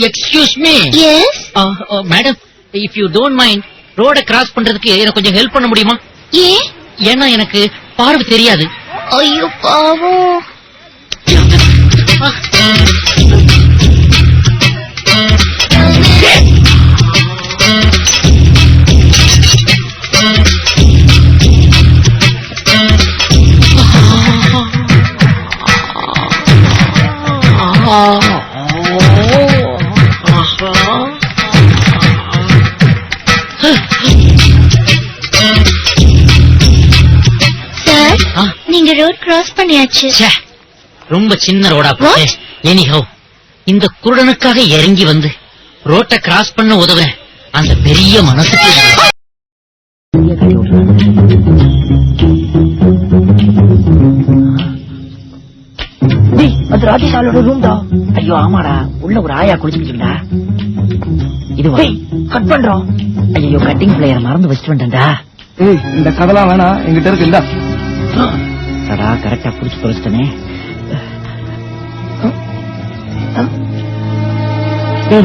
Excuse me madam, if you don't mind ரோட cross பண்றதுக்கு எனக்கு கொஞ்சம் ஹெல்ப் பண்ண முடியுமா? ஏன்னா எனக்கு பார்வை தெரியாது. ஐயோ பாவம். நீங்க ரோட் கிராஸ் பண்ணியாச்சு. ரொம்ப சின்ன ரோடா போச்சு. எனிஹவ், இந்த குருடனுக்காக இறங்கி வந்து ரோட்டை கிராஸ் பண்ண உதவுறேன். அந்த பெரிய மனசுக்கு அது ராஜேஷாலோட ரூம் தான். ஐயோ ஆமாடா, உள்ள ஒரு ஆயா குளிச்சுக்கிட்டுடா. இது கட் பண்றோம். ஐயோ கட்டிங் பிளேயர் மறந்து வச்சுட்டு வந்துட்டா. இந்த கதெல்லாம் வேணாம், எங்கிட்ட இருக்கு. இல்ல கரெக்டா புடிச்சு தொலைச்சிட்டனே.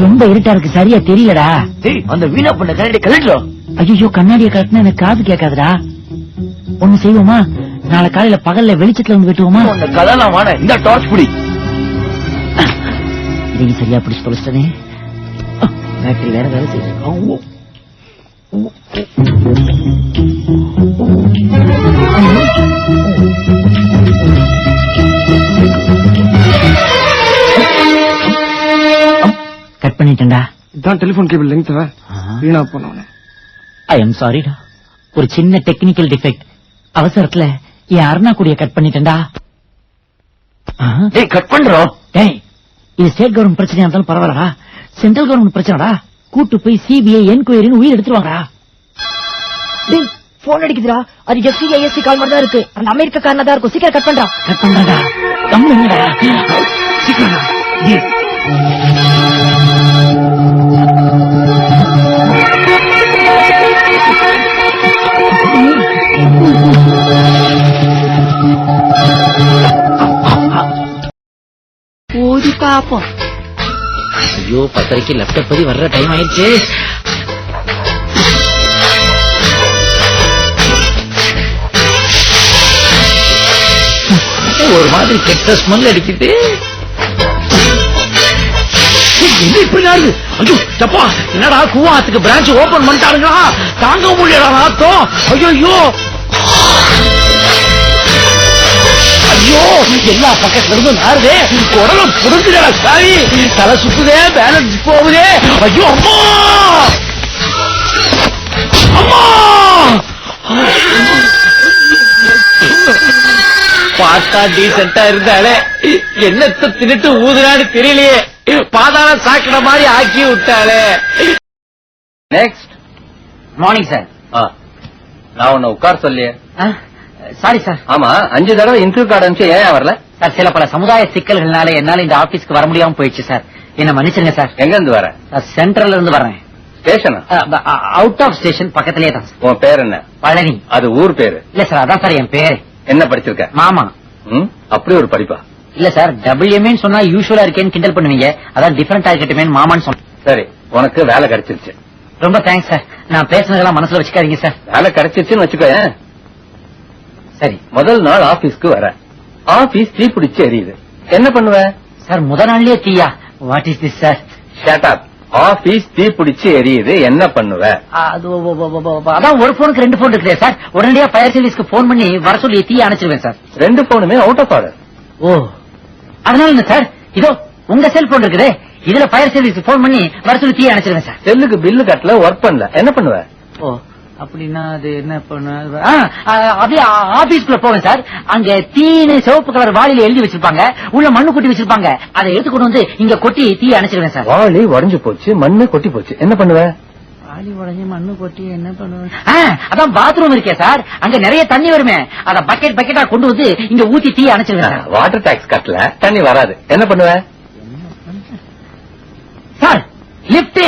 ரொம்ப இருட்டா இருக்கு, சரியா தெரியலடா. அந்த வீணா பண்ண கண்ணாடி கலட்டுறோம். ஐயோ கண்ணாடியை கட்டினா எனக்கு காது கேட்காதுடா. ஒண்ணு செய்வோமா, நாளை காலையில பகல்ல வெளிச்சத்துல வந்து வெட்டுவோமா? கதெல்லாம் வேணாம், இந்த டார்ச் பிடி. இதையும் சரியா பிடிச்சு தொலைச்சிட்டனே. பேட்டரி வேற வேலை செய்ய. கட் பண்ணிட்டேன்டா. இதான் டெலிபோன் கேபிள் லெங்த் வீணா போனவனே. ஐ எம் சாரிடா, ஒரு சின்ன டெக்னிக்கல் டிஃபெக்ட். அவசரத்துல என் அருணா கூடிய கட் பண்ணிட்டேன்டா. கட் பண்றோம். இது ஸ்டேட் கவர்மெண்ட் பிரச்சனையா இருந்தாலும் பரவாயில்லடா, சென்ட்ரல் கவர்மெண்ட் பிரச்சனைடா. கூட்டு போய் சிபிஐ என்கொயரின்னு உயிர் எடுத்துருவாங்கடா. போன் அடிக்குதுடா. அது எஃப்சிஐஎஸ்சி கால் மாதிரி தான் இருக்கு. அந்த அமெரிக்கா காரனா தான் இருக்கும். சீக்கிரம் கட் பண்றா. கட் பண்றா. கம்முடா. சீக்கிரம். ஓடி பாப்போம். ஐயோ 10:30 லேப்டாப் பதி வர்ற டைம் ஆயிடுச்சு. ஒரு மாதிரி கெட்ட ஸ்மெல் அடிக்குது. என்னடா கூவாத்துக்கு பிரான்ச் ஓபன் பண்ணிட்டாருங்களா? தாங்க முடியல நாத்தம். ஐயோ ஐயோ, எல்லா பக்கத்துல இருந்து நாருதே. உடல புடுங்குதா சாவி. தலை சுத்துதே, பேலன்ஸ் போகுதே. ஐயோ அம்மா அம்மா. பார்த்தா டீசெண்டா இருந்தாலே என்னத்தை தின்னுட்டு ஊதுறான்னு தெரியலையே. பாதாள சாக்கட மாதிரி ஆக்கி விட்டாளே. நெக்ஸ்ட். Morning sir. நான் உன்னை உட்கார் சொல்லியே. Sorry sir. ஆமா, 5 தடவை இன்டர்வியூ கார்டு அனுப்பிச்சு ஏன் வரல? சார், சில பல சமுதாய சிக்கல்கள்னால என்னால இந்த ஆபீஸ்க்கு வர முடியாம போயிடுச்சு சார். என்ன மன்னிச்சிருங்க சார். எங்க இருந்து வர? சென்ட்ரல்ல இருந்து வர்றேன். ஸ்டேஷனா? அவுட் ஆஃப் ஸ்டேஷன் பக்கத்திலே தான். உன் பேர் என்ன? பழனி. அது ஊர் பேரு? இல்ல சார், அதான் சார் என் பேரு. என்ன படிச்சிருக்க? மாமா. அப்படி ஒரு படிப்பா? இல்ல சார், WMஏன்னு சொன்னா யூசுவலா இருக்கேன்னு கிண்டல் பண்ணுவீங்க. அதான் டிஃபரெண்டா இருக்கட்டுமே மாமான்னு சொன்னேன். சரி, உனக்கு வேலை கிடைச்சிருச்சு. ரொம்ப தேங்க்ஸ் சார். நான் பேசுனதெல்லாம் மனசுல வச்சுக்காதீங்க சார். வேலை கிடைச்சிருச்சுன்னு வச்சுக்கோ. சரி. முதல் நாள் ஆபீஸ்க்கு வர, ஆபீஸ் தீ பிடிச்சு எரியுது. என்ன பண்ணுவ? சார், முதல் நாள்லயே தீயா? What is this sir? Shut up. Office தீ பிடிச்சு எரியுது, என்ன பண்ணுவ? அதான் ஒரு போனுக்கு 2 போன் இருக்குதே சார். உடனடியா ஃபயர் சர்வீஸ்க்கு போன் பண்ணி வர சொல்லி தீ அணைச்சிருவேன் சார். 2 போனுமே அவுட் ஆஃப் ஆர்டர். ஓ, அதனால என்ன சார்? இதோ உங்க செல்போன் இருக்குதே, இதுல ஃபயர் சர்வீஸ் போன் பண்ணி வர சொல்லி தீ அணைச்சிருவேன் சார். செல்லுக்கு பில்லு கட்டல, ஒர்க் பண்ணல, என்ன பண்ணுவ? ஓ, அப்படின்னா அது என்ன பண்ண? அப்படியே ஆபீஸ்க்குள்ள போவேன் சார். அங்க தீனு சிவப்பு கலர் வாளியில எழுதி வச்சிருப்பாங்க, உள்ள மண்ணு கொட்டி வச்சிருப்பாங்க. அதை எடுத்து கொண்டு வந்து இங்க கொட்டி தீ அணைச்சிருவேன் சார். வாளி உடைஞ்சு போச்சு, மண்ணு கொட்டி போச்சு, என்ன பண்ணுவ? வாளி உடைஞ்சு மண்ணு கொட்டி என்ன பண்ணுவேன்? அதான் பாத்ரூம் இருக்கே சார், அங்க நிறைய தண்ணி வருமே, அத பக்கெட் பக்கெட்டா கொண்டு வந்து இங்க ஊத்தி தீ அணைச்சிருவேன். வாட்டர் டாக்ஸ் கட்டல, தண்ணி வராது, என்ன பண்ணுவ? Sir, lift.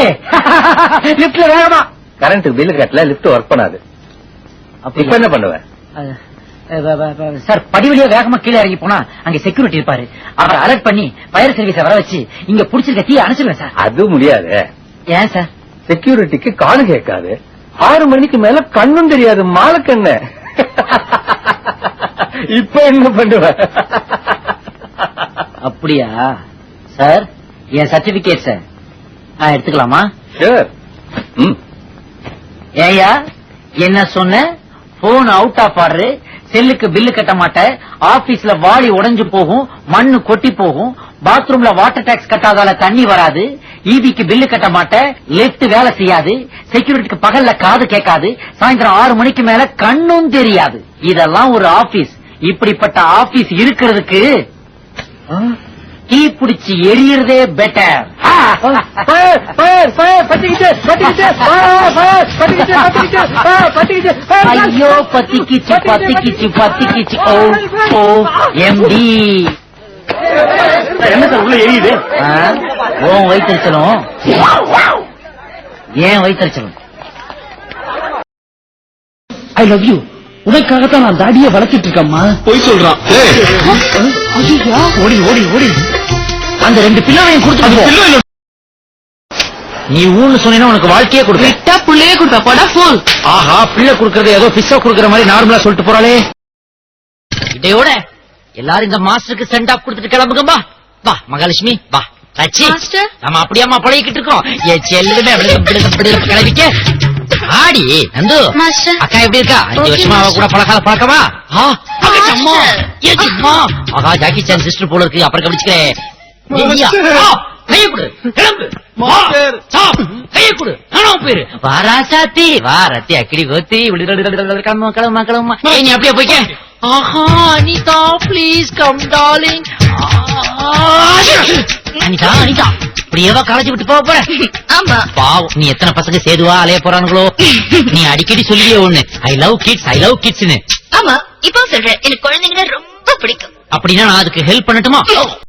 லிப்ட்ல வேகமா. கரண்ட் பில்லு கட்டல, லிப்ட் ஒர்க் பண்ணாது, இப்ப என்ன பண்ணுவ? சார் படி வழியா வேகமா கீழே இறங்கி போனா அங்க செக்யூரிட்டி இருப்பாரு. அவரை அலர்ட் பண்ணி ஃபயர் சர்வீஸ வர வச்சு இங்க புடிச்சிருக்க தீ அணைச்சிருவேன் சார். அது முடியாது. ஏன் சார்? செக்யூரிட்டிக்கு காது கேட்காது. 6 மணிக்கு மேல கண்ணும் தெரியாது மாலக்கண்ணு. இப்ப என்ன பண்ணுவ? அப்படியா சார்? என் சர்டிபிகேட் சார் நான் எடுத்துக்கலாமா? Sure. ஏயா என்ன சொன்ன? போன் அவுட் ஆஃப் ஆர்டர், செல்லுக்கு பில்லு கட்ட மாட்டேன், ஆபீஸ்ல வாளி உடைஞ்சு போகும், மண்ணு கொட்டி போகும், பாத்ரூம்ல வாட்டர் டாக்ஸ் கட்டாதால தண்ணி வராது, ஈபிக்கு பில்லு கட்ட மாட்டேன், லிப்ட் வேலை செய்யாது, செக்யூரிட்டிக்கு பகல்ல காது கேட்காது, சாயந்தரம் 6 மணிக்கு மேல கண்ணும் தெரியாது. இதெல்லாம் ஒரு ஆபீஸ். இப்படிப்பட்ட ஆபீஸ் இருக்கிறதுக்கு தீ பிடிச்சி எரியறதே பெட்டர். ஐயோ பத்திக்கிச்சு பத்திக்கிச்சு பத்திக்கிச்சு. ஓ ஓ எம்டி என்ன சார் உள்ள எரியுது? ஓ வைத்தறிச்சலும் ஏன் வைத்தறிச்சலும்? I love you. உனக்காகத்தான் நான் தாடியை வளர்த்திட்டு இருக்கேம்மா. போய் சொல்றான். ஓடி ஓடி ஓடி அந்த 2 பிள்ளையும் கொடுத்து நீ ஊன்னு சொன்னா உனக்கு வாழ்க்கையே கொடுத்தா பிள்ளையே கொடுத்தா போடா போல். ஆஹா பிள்ளை கொடுக்கறது ஏதோ பிஸ்ஸா கொடுக்கற மாதிரி நார்மலா சொல்லிட்டு போறாளே. இதையோட எல்லாரும் இந்த மாஸ்டருக்கு சென்ட் ஆஃப் கொடுத்துட்டு கிளம்புங்கம்மா. வா மகாலட்சுமி வா. சச்சி நம்ம அப்படியாமா பழகிக்கிட்டு இருக்கோம். என் செல்லுமே கிளம்பிக்க ஆடி. நந்து மாஸ்டர். அக்கா எப்படி இருக்கா? 5 வருஷமா அவ கூட பழக்கமா? ஆஹா ஜாக்கி சான் சிஸ்டர் போல இருக்கு. அப்புறம் கவனிச்சுக்கிறேன். கைய கொடு கிளம்பு. கைய கொடு நானும் பேரு வாராசாத்தி வாரத்தி அக்கிடி கோத்தி கிளம்புமா கிளம்புமா கிளம்புமா. நீ அப்படியே போய்க்க. ஆஹா Anitha please come darling. Anitha Anitha இப்படியேவா காலேஜ் விட்டு போக போற? ஆமா. பாவம் நீ எத்தனை பசங்க சேதுவா அலைய போறானுங்களோ. நீ அடிக்கடி சொல்லியே ஒண்ணு ஐ லவ் கிட்ஸ்னு. ஆமா இப்போ சொல்றேன் எனக்கு குழந்தைங்கன்னா ரொம்ப பிடிக்கும். அப்படின்னா நான் அதுக்கு ஹெல்ப் பண்ணட்டுமா?